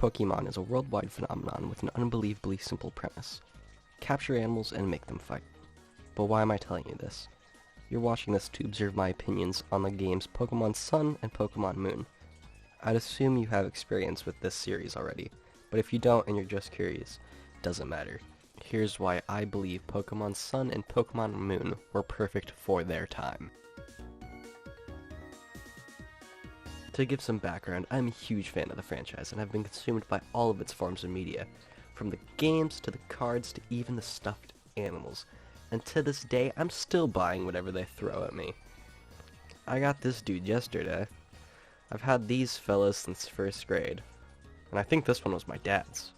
Pokemon is a worldwide phenomenon with an unbelievably simple premise. Capture animals and make them fight. But why am I telling you this? You're watching this to observe my opinions on the games Pokemon Sun and Pokemon Moon. I'd assume you have experience with this series already, but if you don't and you're just curious, it doesn't matter. Here's why I believe Pokemon Sun and Pokemon Moon were perfect for their time. To give some background, I'm a huge fan of the franchise and have been consumed by all of its forms of media, from the games to the cards to even the stuffed animals, and to this day I'm still buying whatever they throw at me. I got this dude yesterday. I've had these fellas since first grade, and I think this one was my dad's.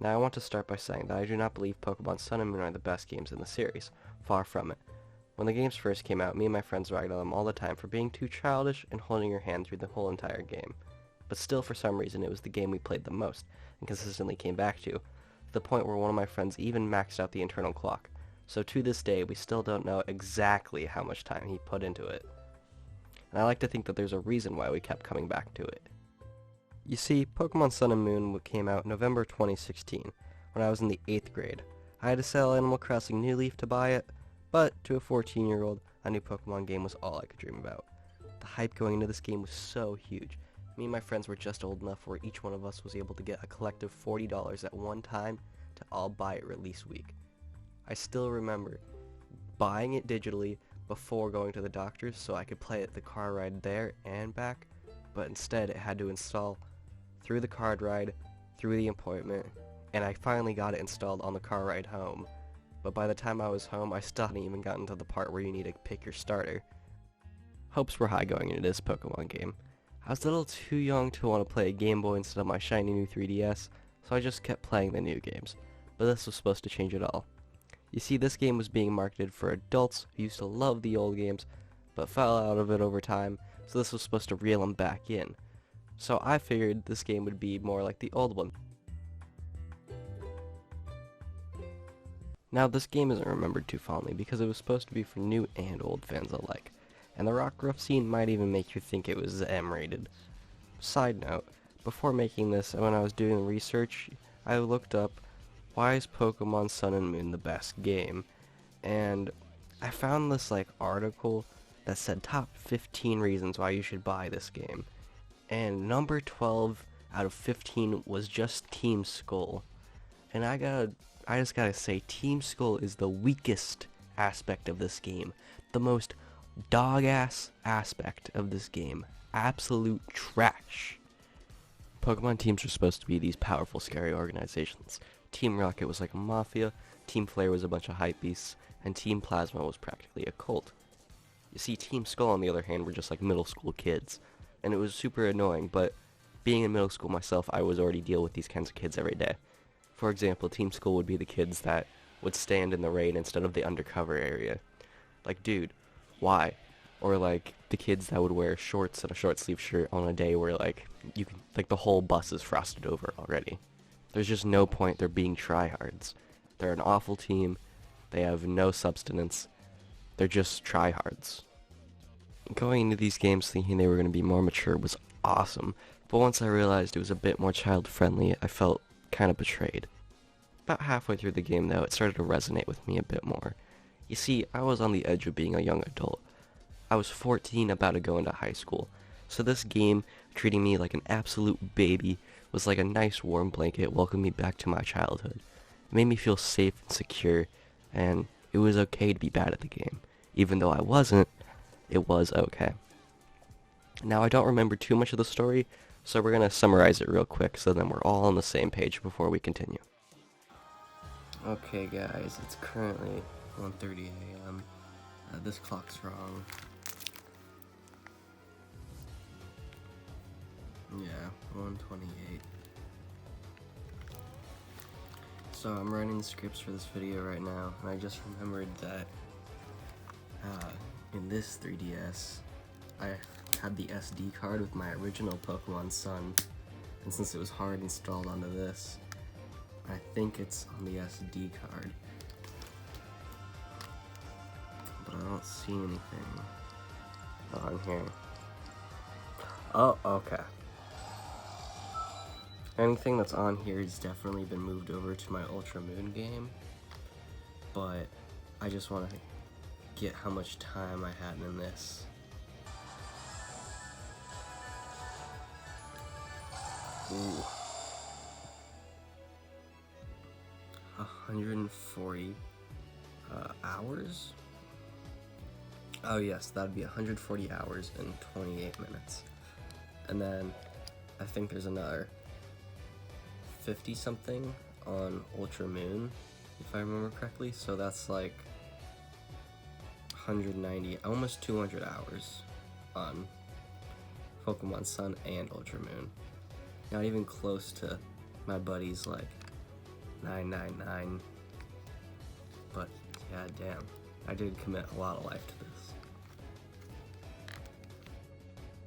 Now I want to start by saying that I do not believe Pokemon Sun and Moon are the best games in the series, far from it. When the games first came out, me and my friends ragged on them all the time for being too childish and holding your hand through the whole entire game. But still, for some reason, it was the game we played the most, and consistently came back to the point where one of my friends even maxed out the internal clock. So to this day, we still don't know exactly how much time he put into it. And I like to think that there's a reason why we kept coming back to it. You see, Pokemon Sun and Moon came out November 2016, when I was in the 8th grade. I had to sell Animal Crossing New Leaf to buy it, but to a 14-year-old, a new Pokemon game was all I could dream about. The hype going into this game was so huge. Me and my friends were just old enough where each one of us was able to get a collective $40 at one time to all buy it release week. I still remember buying it digitally before going to the doctor's so I could play it the car ride there and back, but instead it had to install through the card ride, through the appointment, and I finally got it installed on the car ride home. But by the time I was home, I still hadn't even gotten to the part where you need to pick your starter. Hopes were high going into this Pokemon game. I was a little too young to want to play a Game Boy instead of my shiny new 3DS, so I just kept playing the new games. But this was supposed to change it all. You see, this game was being marketed for adults who used to love the old games, but fell out of it over time, so this was supposed to reel them back in. So I figured this game would be more like the old one. Now, this game isn't remembered too fondly because it was supposed to be for new and old fans alike, and the Rockruff scene might even make you think it was M-rated. Side note, before making this, when I was doing research, I looked up, why is Pokemon Sun and Moon the best game? And I found this article that said top 15 reasons why you should buy this game. And number 12 out of 15 was just Team Skull. And I just gotta say, Team Skull is the weakest aspect of this game. The most dog-ass aspect of this game. Absolute trash. Pokemon teams are supposed to be these powerful, scary organizations. Team Rocket was like a mafia, Team Flare was a bunch of hype beasts, and Team Plasma was practically a cult. You see, Team Skull, on the other hand, were just like middle school kids. And it was super annoying, but being in middle school myself, I was already deal with these kinds of kids every day. For example, Team Skull would be the kids that would stand in the rain instead of the undercover area. Like, dude, why? Or the kids that would wear shorts and a short sleeve shirt on a day where the whole bus is frosted over already. There's just no point they're being tryhards. They're an awful team. They have no substance. They're just tryhards. Going into these games thinking they were going to be more mature was awesome, but once I realized it was a bit more child-friendly, I felt kind of betrayed. About halfway through the game, though, it started to resonate with me a bit more. You see, I was on the edge of being a young adult. I was 14, about to go into high school, so this game, treating me like an absolute baby, was like a nice warm blanket welcoming me back to my childhood. It made me feel safe and secure, and it was okay to be bad at the game. Even though I wasn't, it was okay. Now, I don't remember too much of the story, so we're going to summarize it real quick so then we're all on the same page before we continue. Okay guys, it's currently 1:30 a.m. This clock's wrong. Yeah, 1:28. So I'm writing the scripts for this video right now, and I just remembered that in this 3DS, I had the SD card with my original Pokemon Sun, and since it was hard installed onto this, I think it's on the SD card. But I don't see anything on here. Oh, okay. Anything that's on here has definitely been moved over to my Ultra Moon game, but I just want to get how much time I had in this. Ooh. 140 hours? Oh yes, that'd be 140 hours and 28 minutes. And then I think there's another 50 something on Ultra Moon, if I remember correctly, so that's like 190, almost 200 hours on Pokemon Sun and Ultra Moon. Not even close to my buddy's like 999, but yeah, damn, I did commit a lot of life to this.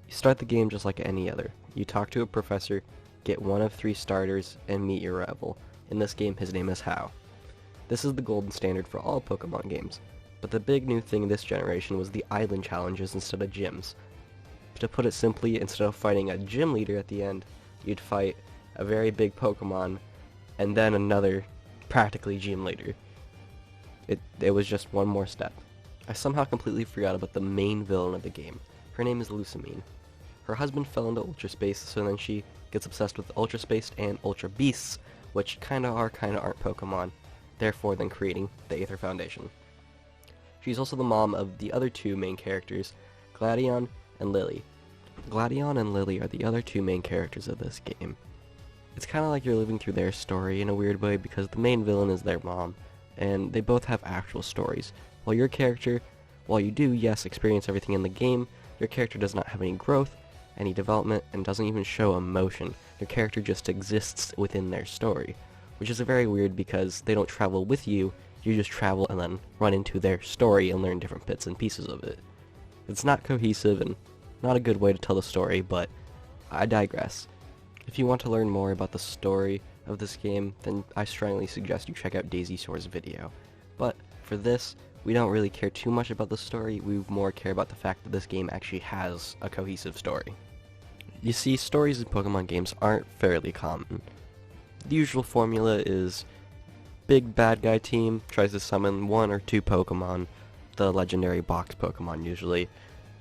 You start the game just like any other. You talk to a professor, get one of 3 starters, and meet your rival. In this game, his name is Hau. This is the golden standard for all Pokemon games, but the big new thing this generation was the island challenges instead of gyms. To put it simply, instead of fighting a gym leader at the end, you'd fight a very big Pokemon and then another practically gym leader. It was just one more step. I somehow completely forgot about the main villain of the game. Her name is Lusamine. Her husband fell into Ultra Space, so then she gets obsessed with Ultra Space and Ultra Beasts, which kinda are, kinda aren't Pokemon, therefore then creating the Aether Foundation. She's also the mom of the other 2 main characters, Gladion and Lily. Gladion and Lily are the other 2 main characters of this game. It's kinda like you're living through their story in a weird way because the main villain is their mom, and they both have actual stories. While your character, while you do, yes, experience everything in the game, your character does not have any growth, any development, and doesn't even show emotion. Your character just exists within their story, which is very weird because they don't travel with you, you just travel and then run into their story and learn different bits and pieces of it. It's not cohesive and not a good way to tell the story, but I digress. If you want to learn more about the story of this game, then I strongly suggest you check out Daisy Soar's video. But for this, we don't really care too much about the story, we more care about the fact that this game actually has a cohesive story. You see, stories in Pokemon games aren't fairly common. The usual formula is big bad guy team tries to summon 1 or 2 Pokemon, the legendary box Pokemon usually,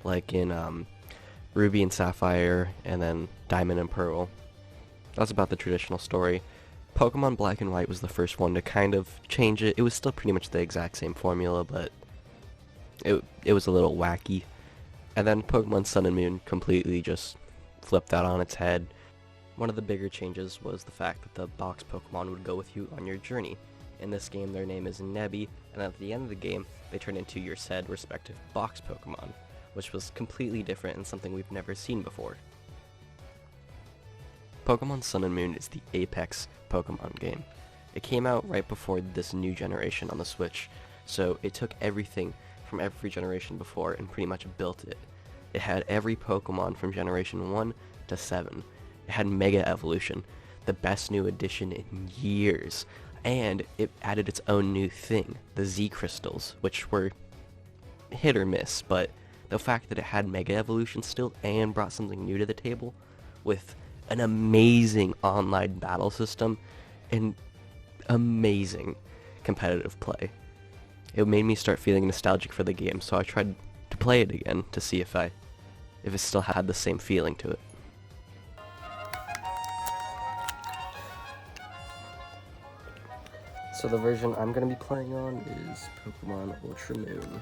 like in Ruby and Sapphire, and then Diamond and Pearl. That's about the traditional story. Pokemon Black and White was the first one to kind of change it. It was still pretty much the exact same formula, but it was a little wacky. And then Pokemon Sun and Moon completely just flipped that on its head. One of the bigger changes was the fact that the box Pokemon would go with you on your journey. In this game, their name is Nebby, and at the end of the game, they turn into your said respective box Pokemon, which was completely different and something we've never seen before. Pokemon Sun and Moon is the apex Pokemon game. It came out right before this new generation on the Switch, so it took everything from every generation before and pretty much built it. It had every Pokemon from Generation 1 to 7. It had Mega Evolution, the best new addition in years, and it added its own new thing, the Z Crystals, which were hit or miss, but the fact that it had Mega Evolution still and brought something new to the table with an amazing online battle system and amazing competitive play. It made me start feeling nostalgic for the game, so I tried to play it again to see if it still had the same feeling to it. So the version I'm going to be playing on is Pokemon Ultra Moon.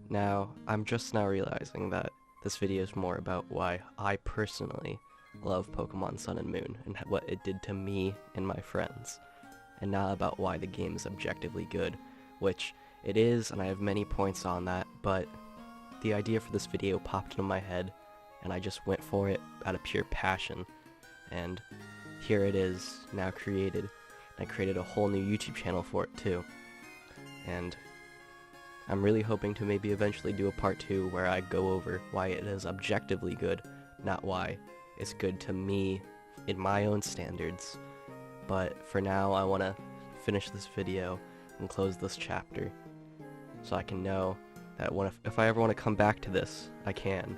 Now, I'm just now realizing that this video is more about why I personally love Pokemon Sun and Moon and what it did to me and my friends, and not about why the game is objectively good, which it is, and I have many points on that, but the idea for this video popped into my head, and I just went for it out of pure passion, and here it is, now created, and I created a whole new YouTube channel for it too, and I'm really hoping to maybe eventually do a part 2 where I go over why it is objectively good, not why it's good to me in my own standards. But for now, I want to finish this video and close this chapter so I can know that if I ever want to come back to this, I can.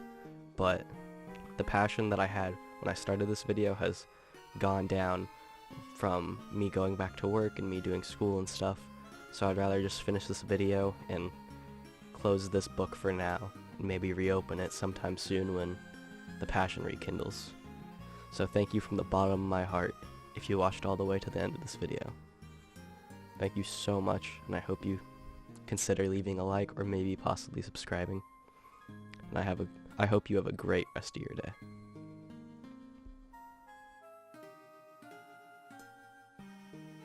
But the passion that I had when I started this video has gone down from me going back to work and me doing school and stuff. So I'd rather just finish this video and close this book for now, and maybe reopen it sometime soon when the passion rekindles. So thank you from the bottom of my heart if you watched all the way to the end of this video. Thank you so much, and I hope you consider leaving a like or maybe possibly subscribing. And I hope you have a great rest of your day.